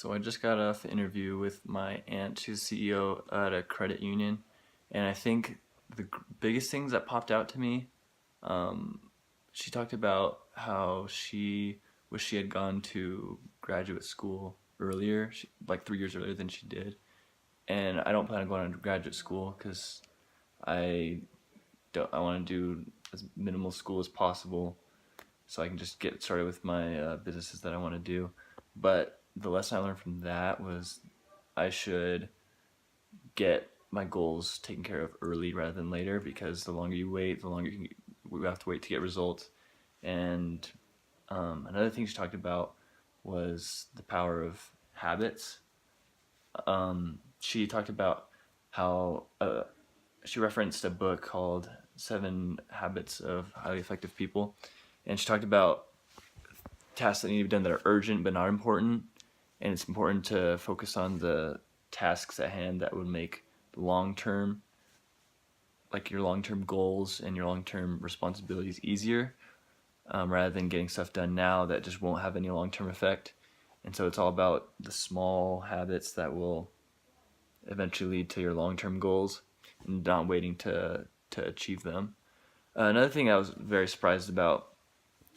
So I just got off the interview with my aunt. She's CEO at a credit union, and I think the biggest things that popped out to me, um, she talked about how she wished she had gone to graduate school earlier, like 3 years earlier than she did. And I don't plan on going to graduate school because I I want to do as minimal school as possible so I can just get started with my businesses that I want to do. But the lesson I learned from that was I should get my goals taken care of early rather than later, because the longer you wait, the longer we have to wait to get results. And another thing she talked about was the power of habits. She talked about how she referenced a book called Seven Habits of Highly Effective People, and she talked about tasks that need to be done that are urgent but not important, and it's important to focus on the tasks at hand that would make long term, like your long term goals and your long term responsibilities easier, rather than getting stuff done now that just won't have any long term effect. And so it's all about the small habits that will eventually lead to your long term goals and not waiting to achieve them. Another thing I was very surprised about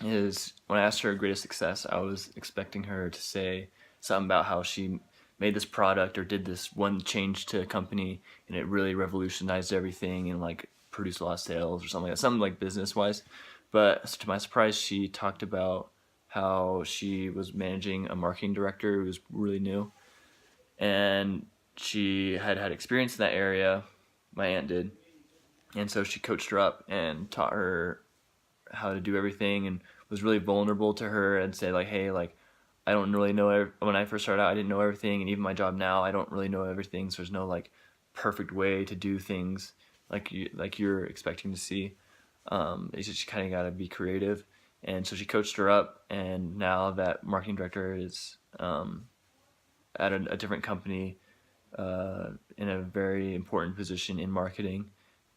is when I asked her her greatest success, I was expecting her to say something about how she made this product or did this one change to a company and it really revolutionized everything and like produced a lot of sales or something like that, something like business wise. But to my surprise, she talked about how she was managing a marketing director who was really new, and she had had experience in that area. My aunt did, and so she coached her up and taught her how to do everything, and was really vulnerable to her and say like, hey, like I don't really know when I first started out, I didn't know everything, and even my job now, I don't really know everything. So there's no like perfect way to do things like you're expecting to see. It's just you kind of got to be creative, and so she coached her up, and now that marketing director is at a different company, in a very important position in marketing.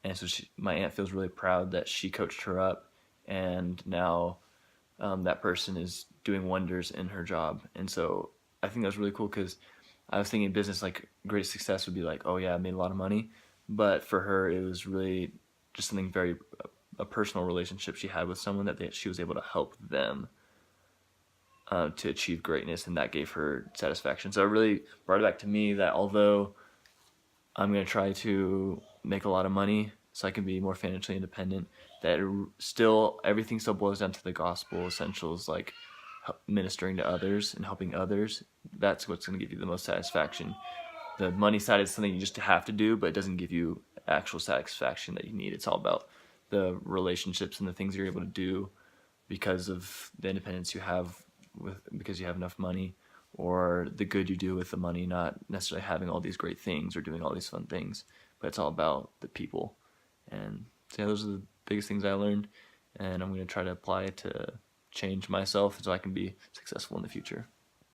And so my aunt feels really proud that she coached her up, and now that person is doing wonders in her job. And so I think that's really cool, because I was thinking business, like great success would be like, oh yeah, I made a lot of money. But for her, it was really just something very, a personal relationship she had with someone that she was able to help them to achieve greatness, and that gave her satisfaction. So it really brought it back to me that although I'm going to try to make a lot of money so I can be more financially independent, that still everything still boils down to the gospel essentials, like ministering to others and helping others. That's what's going to give you the most satisfaction. The money side is something you just have to do, but it doesn't give you actual satisfaction that you need. It's all about the relationships and the things you're able to do because of the independence you have because you have enough money, or the good you do with the money, not necessarily having all these great things or doing all these fun things, but it's all about the people. And so yeah, those are the biggest things I learned, and I'm going to try to apply it to change myself so I can be successful in the future.